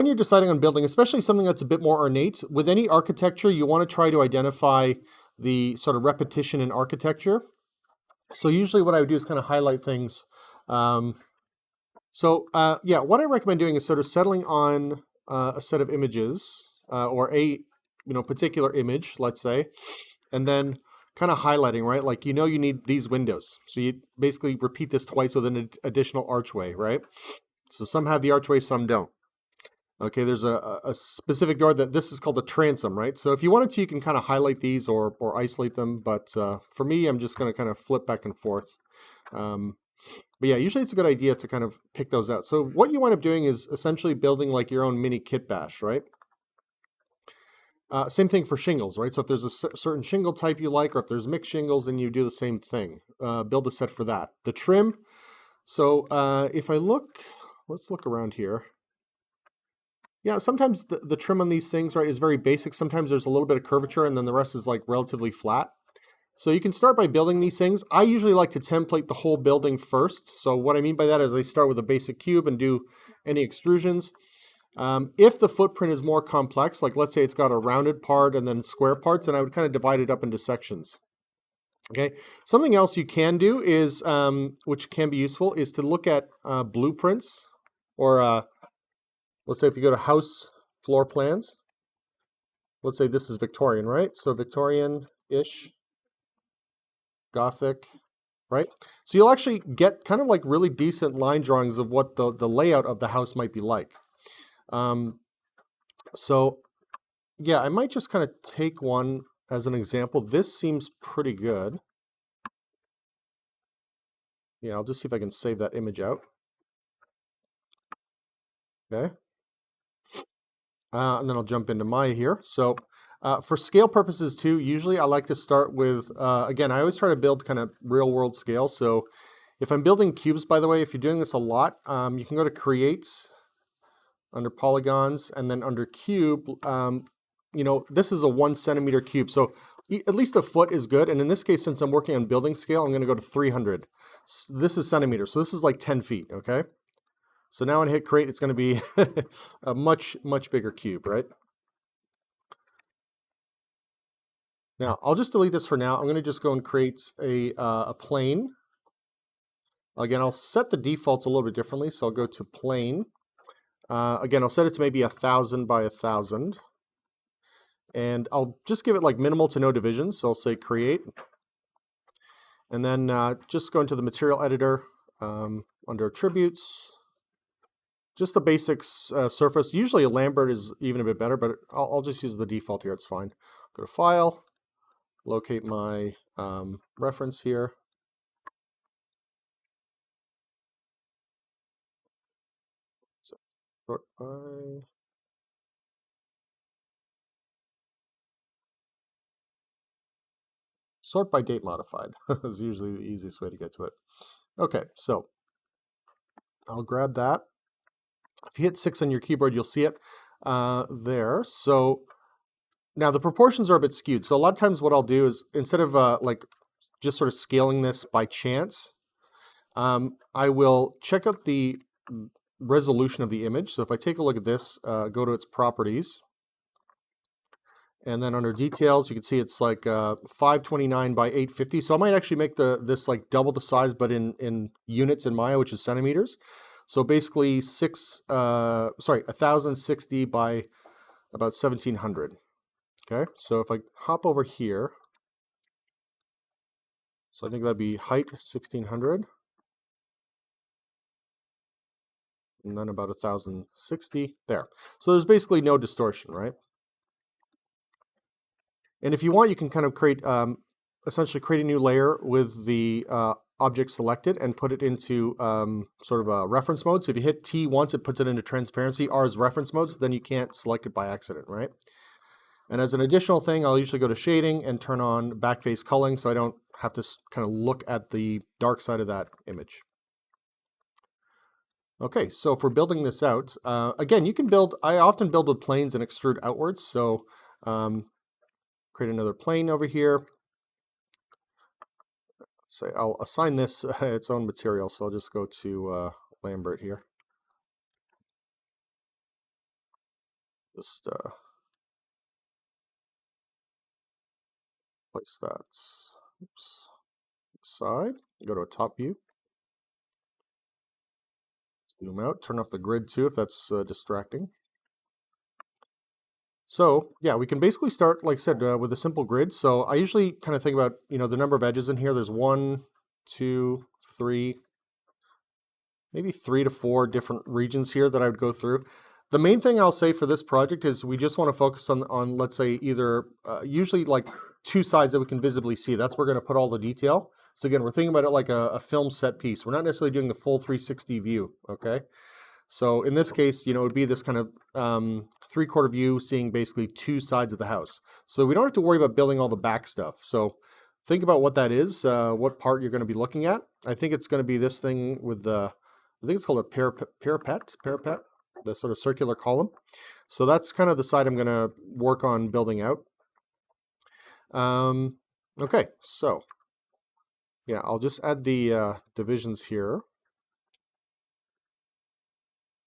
when you're deciding on building, especially something that's a bit more ornate, with any architecture, you want to try to identify the sort of repetition in architecture. So usually what I would do is kind of highlight things. Yeah, what I recommend doing is sort of settling on a set of images or a particular image, let's say, and then kind of highlighting, right? Like you need these windows, so you basically repeat this twice with an additional archway, right? So some have the archway, some don't. Okay, there's a specific door that this is called a transom, right? So if you wanted to, you can kind of highlight these or isolate them. But for me, I'm just going to kind of flip back and forth. But yeah, usually it's a good idea to kind of pick those out. So what you wind up doing is essentially building like your own mini kit bash, right? Same thing for shingles, right? So if there's a certain shingle type you like, or if there's mixed shingles, then you do the same thing. Build a set for that. The trim. So if I look, let's look around here. Yeah, sometimes the trim on these things, right, is very basic. Sometimes there's a little bit of curvature and then the rest is like relatively flat. So you can start by building these things. I usually like to template the whole building first. So what I mean by that is I start with a basic cube and do any extrusions. If the footprint is more complex, like let's say it's got a rounded part and then square parts, then I would kind of divide it up into sections. Okay. Something else you can do is, which can be useful, is to look at blueprints or let's say if you go to house floor plans, let's say this is Victorian, right? So Victorian-ish, Gothic, right? So you'll actually get kind of like really decent line drawings of what the layout of the house might be like. So yeah, I might just kind of take one as an example. This seems pretty good. Yeah, I'll just see if I can save that image out. Okay. And then I'll jump into Maya here. So for scale purposes too, usually I like to start with, again, I always try to build kind of real world scale. So if I'm building cubes, by the way, if you're doing this a lot, you can go to Create under Polygons and then under Cube. This is a 1 centimeter cube. So at least a foot is good. And in this case, since I'm working on building scale, I'm going to go to 300. This is centimeters. So this is like 10 feet, okay? So now when I hit create, it's going to be a much, much bigger cube, right? Now, I'll just delete this for now. I'm going to just go and create a plane. Again, I'll set the defaults a little bit differently. So I'll go to plane. Again, I'll set it to maybe 1,000 by 1,000. And I'll just give it like minimal to no divisions. So I'll say create. And then just go into the material editor under attributes. Just the basics surface. Usually a Lambert is even a bit better, but I'll just use the default here. It's fine. Go to File, locate my reference here. So, sort by date modified is usually the easiest way to get to it. Okay, so I'll grab that. If you hit 6 on your keyboard, you'll see it there. So now the proportions are a bit skewed. So a lot of times what I'll do is instead of like just sort of scaling this by chance, I will check out the resolution of the image. So if I take a look at this, go to its properties, and then under details, you can see it's like 529 by 850. So I might actually make this like double the size, but in units in Maya, which is centimeters. So basically 1,060 by about 1,700. Okay, so if I hop over here, so I think that'd be height 1,600. And then about 1,060 there. So there's basically no distortion, right? And if you want, you can kind of create, essentially create a new layer with the object selected and put it into sort of a reference mode. So if you hit T once, it puts it into transparency. R is reference mode, so then you can't select it by accident, right? And as an additional thing, I'll usually go to shading and turn on backface culling so I don't have to kind of look at the dark side of that image. Okay, so for building this out, again, you can build, I often build with planes and extrude outwards. So create another plane over here. So I'll assign this its own material. So I'll just go to Lambert here. Just place that, oops, side, go to a top view, zoom out, turn off the grid too if that's distracting. So yeah, we can basically start, like I said, with a simple grid. So I usually kind of think about, the number of edges in here. There's 1, 2, 3, maybe 3 to 4 different regions here that I would go through. The main thing I'll say for this project is we just want to focus on let's say either usually like 2 sides that we can visibly see. That's where we're going to put all the detail. So again, we're thinking about it like a film set piece. We're not necessarily doing the full 360 view, okay? So in this case, it would be this kind of 3/4 view, seeing basically 2 sides of the house. So we don't have to worry about building all the back stuff. So think about what that is, what part you're going to be looking at. I think it's going to be this thing with the, I think it's called a parapet, the sort of circular column. So that's kind of the side I'm going to work on building out. Okay, so yeah, I'll just add the divisions here.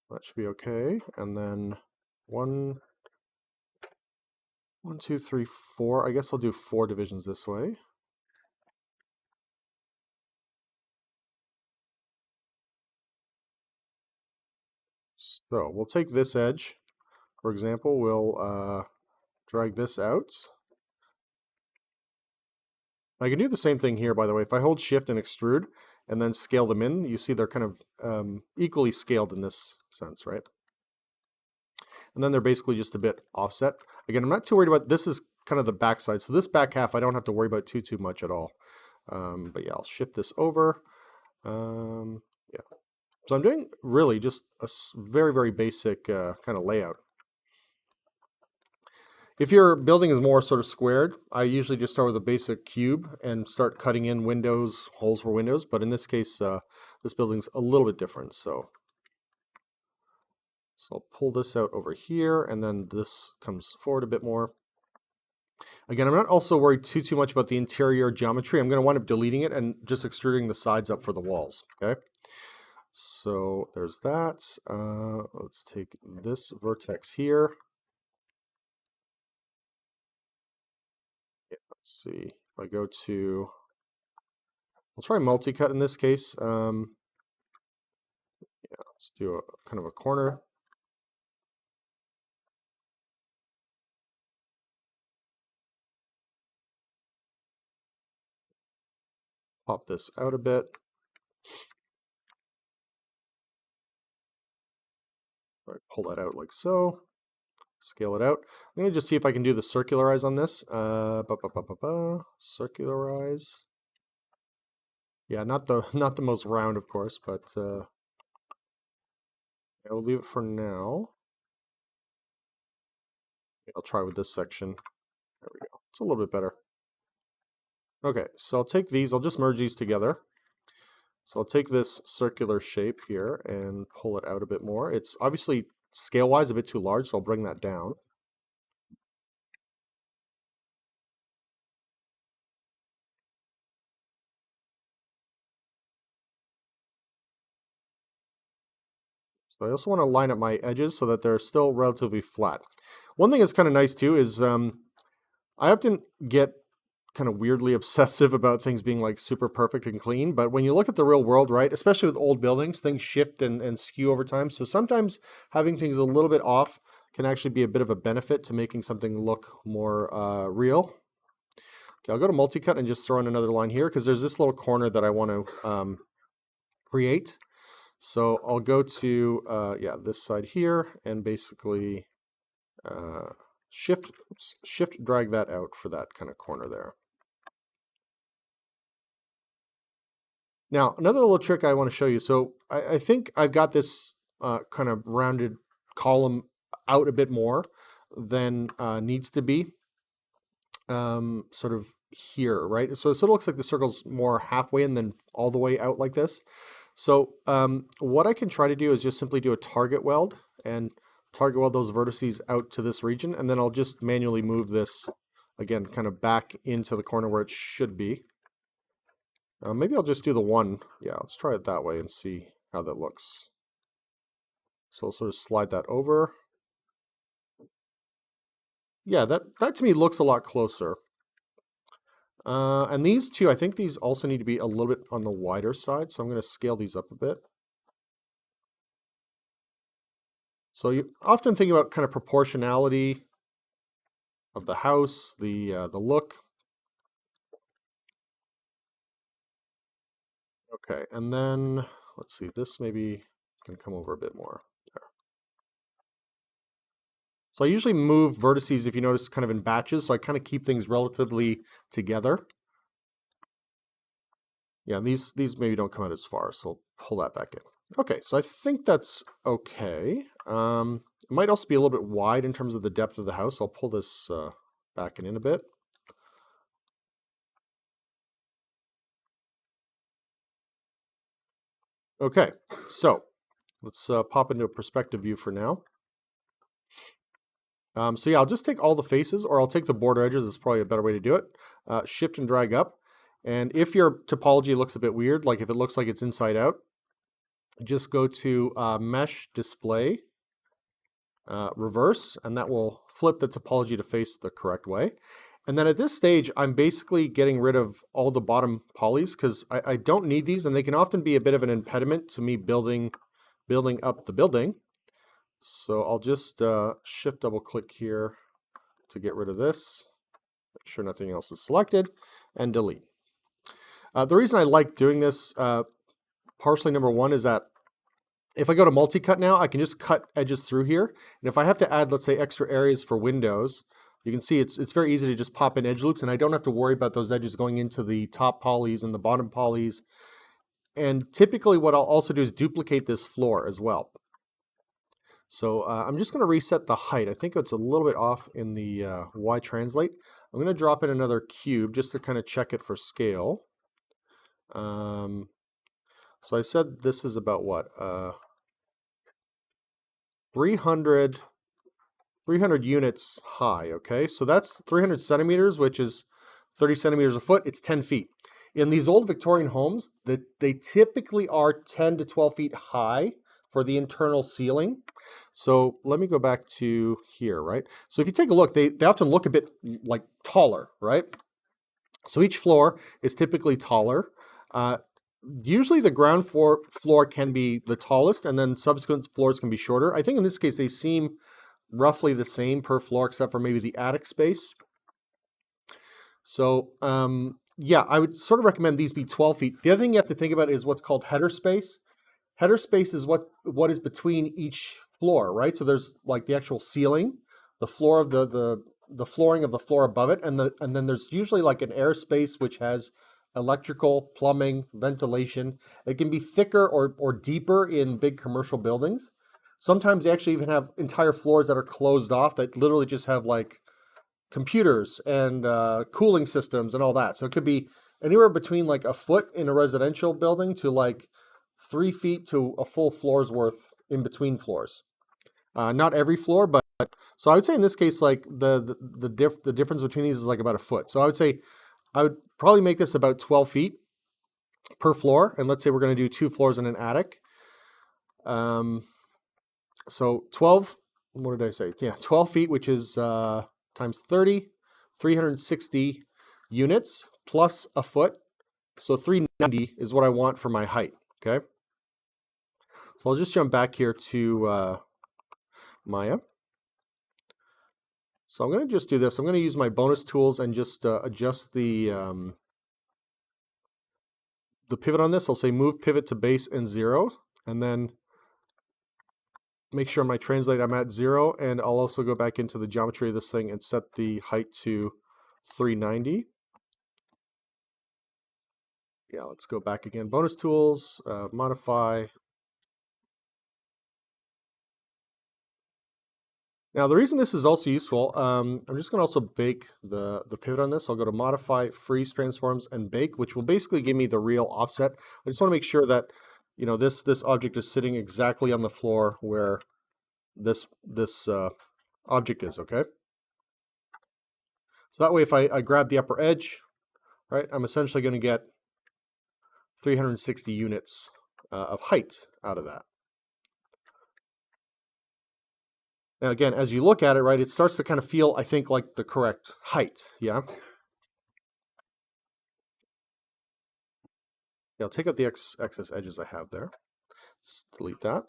That should be okay. And then 1, 2, 3, 4. I guess I'll do 4 divisions this way. So we'll take this edge, for example, we'll drag this out. I can do the same thing here, by the way. If I hold Shift and extrude and then scale them in, you see they're kind of equally scaled in this sense, right? And then they're basically just a bit offset. Again, I'm not too worried about, this is kind of the back side. So this back half, I don't have to worry about too much at all. But yeah, I'll shift this over. Yeah. So I'm doing really just a very, very basic kind of layout. If your building is more sort of squared, I usually just start with a basic cube and start cutting in windows, holes for windows. But in this case, this building's a little bit different. So I'll pull this out over here, and then this comes forward a bit more. Again, I'm not also worried too much about the interior geometry. I'm going to wind up deleting it and just extruding the sides up for the walls, okay? So there's that. Let's take this vertex here. Yeah, let's see. If I go to, I'll try multi-cut in this case. Yeah, let's do a kind of a corner. Pop this out a bit. Right, pull that out like so. Scale it out. I'm going to just see if I can do the circularize on this. Circularize. Yeah, not the most round, of course, but I'll leave it for now. I'll try with this section. There we go. It's a little bit better. Okay, so I'll take these. I'll just merge these together. So I'll take this circular shape here and pull it out a bit more. It's obviously scale-wise a bit too large, so I'll bring that down. So I also want to line up my edges so that they're still relatively flat. One thing that's kind of nice too is I often get kind of weirdly obsessive about things being like super perfect and clean, but when you look at the real world, right, especially with old buildings, things shift and skew over time. So sometimes having things a little bit off can actually be a bit of a benefit to making something look more real. Okay, I'll go to multi-cut and just throw in another line here because there's this little corner that I want to create. So I'll go to, yeah, this side here and basically shift drag that out for that kind of corner there. Now, another little trick I want to show you. So I think I've got this kind of rounded column out a bit more than needs to be. Sort of here, right? So it sort of looks like the circle's more halfway and then all the way out like this. So what I can try to do is just simply do a target weld and target weld those vertices out to this region, and then I'll just manually move this, again, kind of back into the corner where it should be. Maybe I'll just do the one. Yeah, let's try it that way and see how that looks. So I'll sort of slide that over. Yeah, that to me looks a lot closer. And these two, I think these also need to be a little bit on the wider side, so I'm going to scale these up a bit. So you often think about kind of proportionality of the house, the look. Okay, and then let's see, this maybe can come over a bit more. There. So I usually move vertices, if you notice, kind of in batches, so I kind of keep things relatively together. Yeah, these maybe don't come out as far, so I'll pull that back in. Okay, so I think that's okay. It might also be a little bit wide in terms of the depth of the house. I'll pull this back in a bit. Okay, so let's pop into a perspective view for now. So yeah, I'll just take all the faces, or I'll take the border edges. It's probably a better way to do it. Shift and drag up. And if your topology looks a bit weird, like if it looks like it's inside out, just go to Mesh Display, Reverse, and that will flip the topology to face the correct way. And then at this stage, I'm basically getting rid of all the bottom polys because I don't need these, and they can often be a bit of an impediment to me building up the building. So I'll just shift double click here to get rid of this. Make sure nothing else is selected, and delete. The reason I like doing this, partially number one, is that if I go to multi-cut now, I can just cut edges through here. And if I have to add, let's say, extra areas for windows, you can see it's very easy to just pop in edge loops, and I don't have to worry about those edges going into the top polys and the bottom polys. And typically what I'll also do is duplicate this floor as well. So I'm just going to reset the height. I think it's a little bit off in the Y translate. I'm going to drop in another cube just to kind of check it for scale. So I said this is about what? 300 units high, okay? So that's 300 centimeters, which is 30 centimeters a foot. It's 10 feet. In these old Victorian homes, they typically are 10 to 12 feet high for the internal ceiling. So let me go back to here, right? So if you take a look, they often look a bit like taller, right? So each floor is typically taller. Usually the ground floor can be the tallest, and then subsequent floors can be shorter. I think in this case they seem roughly the same per floor, except for maybe the attic space. So yeah, I would sort of recommend these be 12 feet. The other thing you have to think about is what's called header space. Header space is what is between each floor, right? So there's like the actual ceiling, the floor of the flooring of the floor above it, and then there's usually like an air space which has electrical, plumbing, ventilation. It can be thicker or deeper in big commercial buildings. Sometimes they actually even have entire floors that are closed off that literally just have like computers and cooling systems and all that. So it could be anywhere between like a foot in a residential building to like 3 feet to a full floor's worth in between floors. Not every floor, but so I would say in this case, like the difference between these is like about a foot. So I would say I would probably make this about 12 feet per floor. And let's say we're going to do 2 floors in an attic. So 12, what did I say? Yeah, 12 feet, which is times 30, 360 units plus a foot. So 390 is what I want for my height, okay? So I'll just jump back here to Maya. So I'm going to just do this. I'm going to use my bonus tools and just adjust the pivot on this. I'll say move pivot to base and 0, and then make sure my translate I'm at 0, and I'll also go back into the geometry of this thing and set the height to 390. Yeah, let's go back again. Bonus tools, modify. Now the reason this is also useful, I'm just going to also bake the pivot on this. I'll go to modify, freeze transforms, and bake, which will basically give me the real offset. I just want to make sure that this object is sitting exactly on the floor where this object is, okay? So that way if I grab the upper edge, right, I'm essentially going to get 360 units of height out of that. Now, again, as you look at it, right, it starts to kind of feel, I think, like the correct height, yeah? I'll take out the excess edges I have there. Just delete that.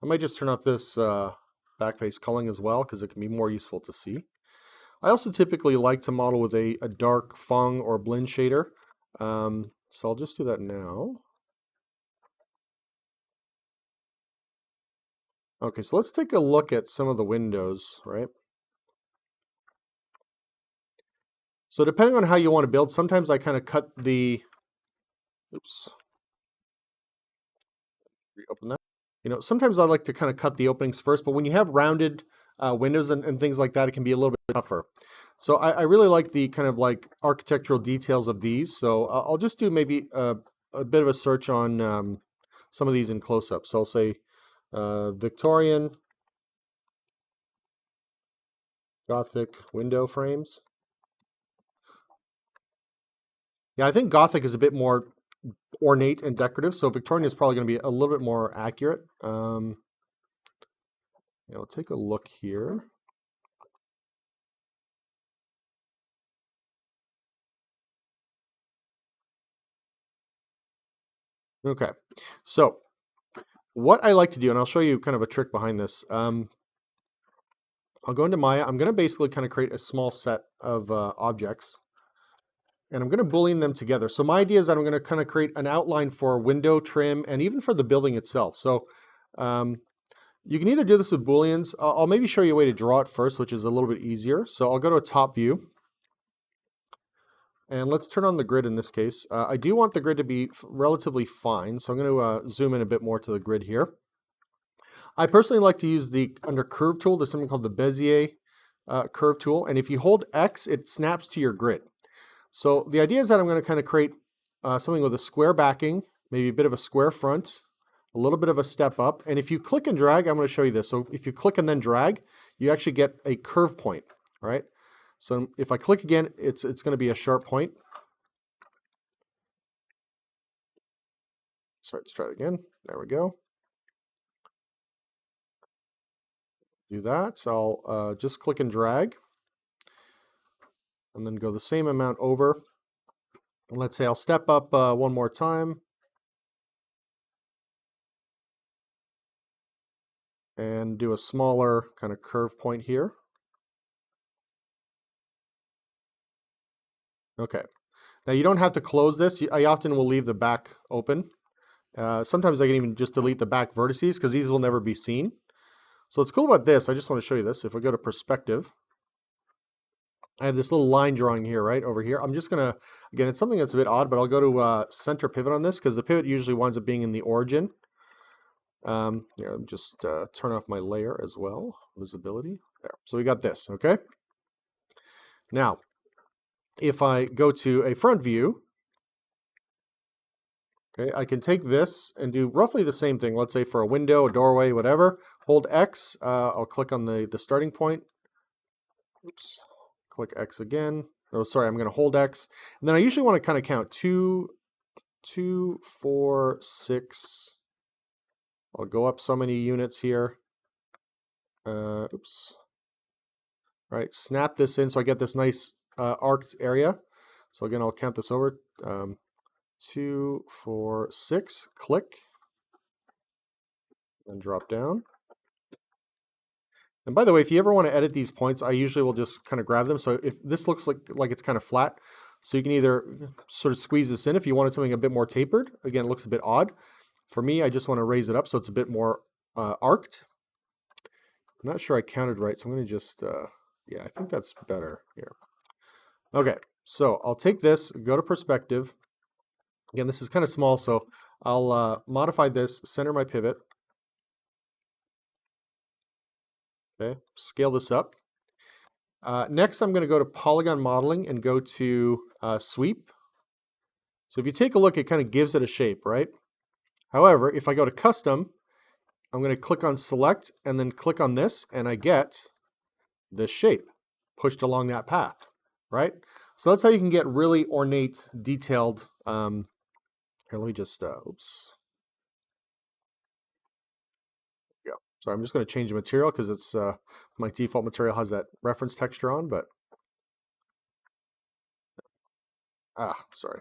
I might just turn off this backface culling as well, because it can be more useful to see. I also typically like to model with a dark Phong or blend shader. So I'll just do that now. Okay, so let's take a look at some of the windows, right? So depending on how you want to build, sometimes I kind of cut the, oops, reopen that. You know, sometimes I like to kind of cut the openings first, but when you have rounded windows and things like that, it can be a little bit tougher. So I really like the kind of like architectural details of these. So I'll just do maybe a bit of a search on some of these in close-up. So I'll say Victorian Gothic window frames. Yeah, I think Gothic is a bit more ornate and decorative, so Victorian is probably going to be a little bit more accurate. Yeah, we'll take a look here. Okay, so what I like to do, and I'll show you kind of a trick behind this. I'll go into Maya. I'm going to basically kind of create a small set of objects, and I'm going to Boolean them together. So my idea is that I'm going to kind of create an outline for window trim and even for the building itself. So you can either do this with Booleans. I'll maybe show you a way to draw it first, which is a little bit easier. So I'll go to a top view. And let's turn on the grid in this case. I do want the grid to be relatively fine, so I'm going to zoom in a bit more to the grid here. I personally like to use under curve tool, there's something called the Bezier curve tool, and if you hold X, it snaps to your grid. So the idea is that I'm going to kind of create something with a square backing, maybe a bit of a square front, a little bit of a step up, and if you click and drag, I'm going to show you this. So if you click and then drag, you actually get a curve point, all right? So if I click again, it's going to be a sharp point. Sorry, let's try it again. There we go. Do that. So I'll just click and drag. And then go the same amount over. And let's say I'll step up one more time. And do a smaller kind of curve point here. Okay. Now you don't have to close this. I often will leave the back open. Sometimes I can even just delete the back vertices because these will never be seen. So what's cool about this, I just want to show you this. If I go to perspective, I have this little line drawing here, right over here. I'm just going to, again, it's something that's a bit odd, but I'll go to center pivot on this because the pivot usually winds up being in the origin. Here, just turn off my layer as well, visibility. There. So we got this, okay? Now, if I go to a front view, okay, I can take this and do roughly the same thing. Let's say for a window, a doorway, whatever. Hold X. I'll click on the starting point. Oops. Click X again. Oh, sorry, I'm going to hold X. And then I usually want to kind of count 2, 4, 6. I'll go up so many units here. Oops. All right, snap this in so I get this nice arced area. So again, I'll count this over. 2, 4, 6. Click. And drop down. And by the way, if you ever want to edit these points, I usually will just kind of grab them. So if this looks like it's kind of flat, so you can either sort of squeeze this in if you wanted something a bit more tapered. Again, it looks a bit odd. For me, I just want to raise it up so it's a bit more arced. I'm not sure I counted right, so I'm going to just, yeah, I think that's better here. Okay, so I'll take this, go to perspective. Again, this is kind of small, so I'll modify this, center my pivot. Okay, scale this up. Next, I'm going to go to polygon modeling and go to sweep. So if you take a look, it kind of gives it a shape, right? However, if I go to custom, I'm going to click on select and then click on this, and I get this shape pushed along that path, right? So that's how you can get really ornate, detailed. Here, let me just, oops. Yeah, So I'm just going to change the material because it's my default material has that reference texture on, but sorry.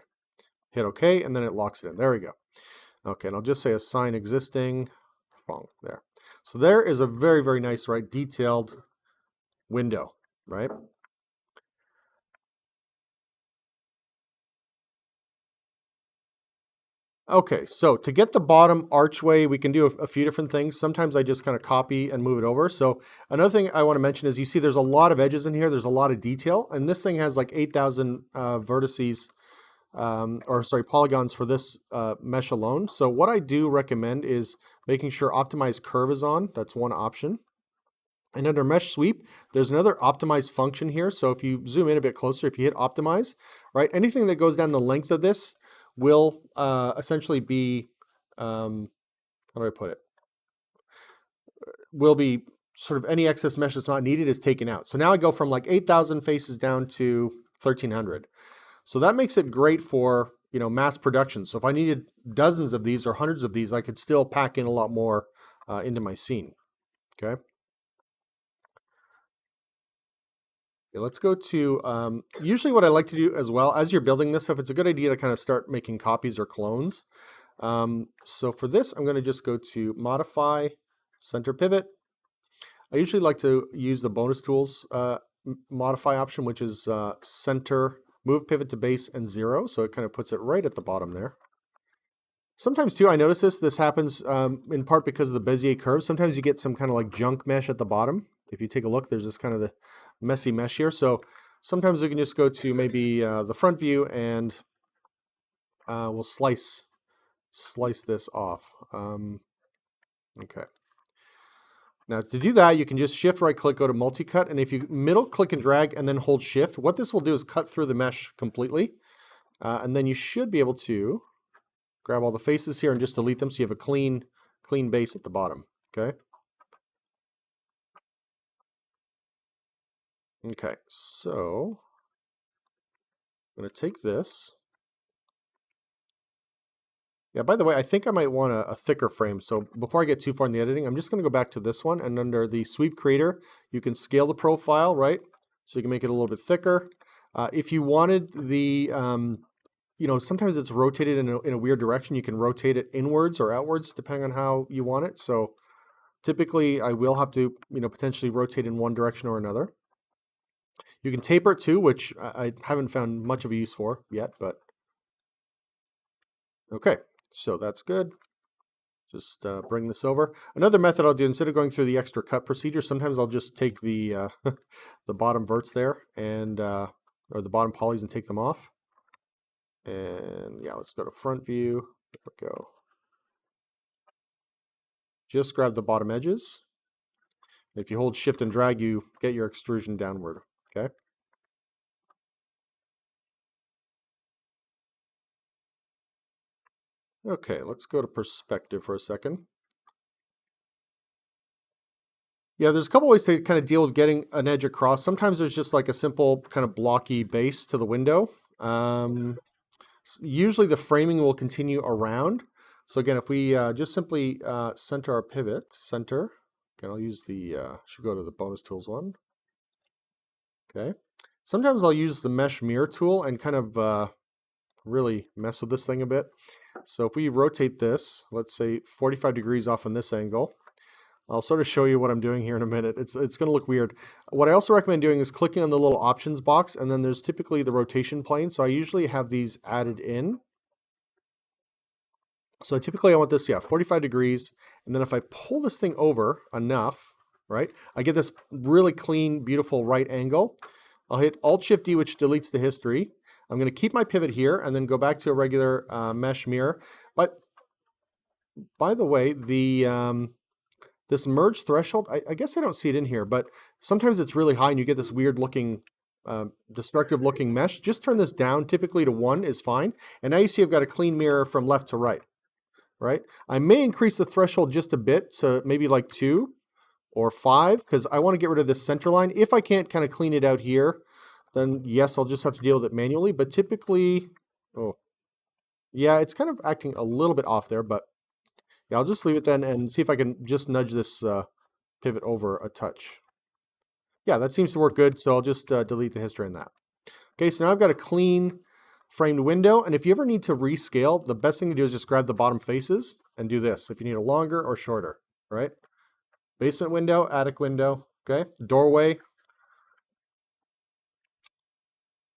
Hit OK, and then it locks it in. There we go. Okay, and I'll just say assign existing. Wrong there. So there is a very, very nice, right, detailed window, right? Okay, so to get the bottom archway, we can do a few different things. Sometimes I just kind of copy and move it over. So another thing I want to mention is you see there's a lot of edges in here. There's a lot of detail. And this thing has like 8,000 vertices, polygons for this mesh alone. So what I do recommend is making sure optimize curve is on. That's one option. And under mesh sweep, there's another optimize function here. So if you zoom in a bit closer, if you hit optimize, right, anything that goes down the length of this will essentially be, how do I put it? Will be sort of any excess mesh that's not needed is taken out. So now I go from like 8,000 faces down to 1,300. So that makes it great for, you know, mass production. So if I needed dozens of these or hundreds of these, I could still pack in a lot more into my scene. Okay. Let's go to, usually what I like to do as well, as you're building this stuff, it's a good idea to kind of start making copies or clones. So for this, I'm going to just go to Modify, Center Pivot. I usually like to use the bonus tools modify option, which is Center, Move Pivot to Base and 0. So it kind of puts it right at the bottom there. Sometimes too, I notice this happens in part because of the Bezier curve. Sometimes you get some kind of like junk mesh at the bottom. If you take a look, there's this kind of the messy mesh here. So sometimes we can just go to maybe the front view and we'll slice this off. Okay. Now to do that, you can just shift right click, go to multi-cut, and if you middle click and drag and then hold shift, what this will do is cut through the mesh completely. And then you should be able to grab all the faces here and just delete them so you have a clean base at the bottom, okay? Okay, so I'm going to take this. Yeah, by the way, I think I might want a thicker frame. So before I get too far in the editing, I'm just going to go back to this one. And under the sweep creator, you can scale the profile, right? So you can make it a little bit thicker. If you wanted the, you know, sometimes it's rotated in a weird direction. You can rotate it inwards or outwards depending on how you want it. So typically I will have to, you know, potentially rotate in one direction or another. You can taper it too, which I haven't found much of a use for yet, but okay, so that's good. Just bring this over. Another method I'll do, instead of going through the extra cut procedure, sometimes I'll just take the the bottom verts there and or the bottom polys and take them off. And yeah, let's go to front view. There we go. Just grab the bottom edges. If you hold shift and drag, you get your extrusion downward. Okay. Okay, let's go to perspective for a second. Yeah, there's a couple ways to kind of deal with getting an edge across. Sometimes there's just like a simple kind of blocky base to the window. Usually the framing will continue around. So again, if we just simply center our pivot, center, again, I'll use the, should go to the bonus tools one. Okay. Sometimes I'll use the mesh mirror tool and kind of really mess with this thing a bit. So if we rotate this, let's say 45 degrees off on this angle, I'll sort of show you what I'm doing here in a minute. It's going to look weird. What I also recommend doing is clicking on the little options box, and then there's typically the rotation plane. So I usually have these added in. So typically I want this, 45 degrees. And then if I pull this thing over enough, right, I get this really clean, beautiful right angle. I'll hit Alt-Shift-D, which deletes the history. I'm going to keep my pivot here and then go back to a regular mesh mirror. But by the way, the this merge threshold, I guess I don't see it in here, but sometimes it's really high and you get this weird looking, destructive looking mesh. Just turn this down, typically to 1 is fine. And now you see I've got a clean mirror from left to right, right? I may increase the threshold just a bit, so maybe like 2 or 5, because I want to get rid of this center line. If I can't kind of clean it out here, then yes, I'll just have to deal with it manually. But typically, oh, yeah, it's kind of acting a little bit off there, but yeah, I'll just leave it then and see if I can just nudge this pivot over a touch. Yeah, that seems to work good, so I'll just delete the history on that. Okay, so now I've got a clean framed window, and if you ever need to rescale, the best thing to do is just grab the bottom faces and do this, if you need a longer or shorter, right? Basement window, attic window, okay? Doorway,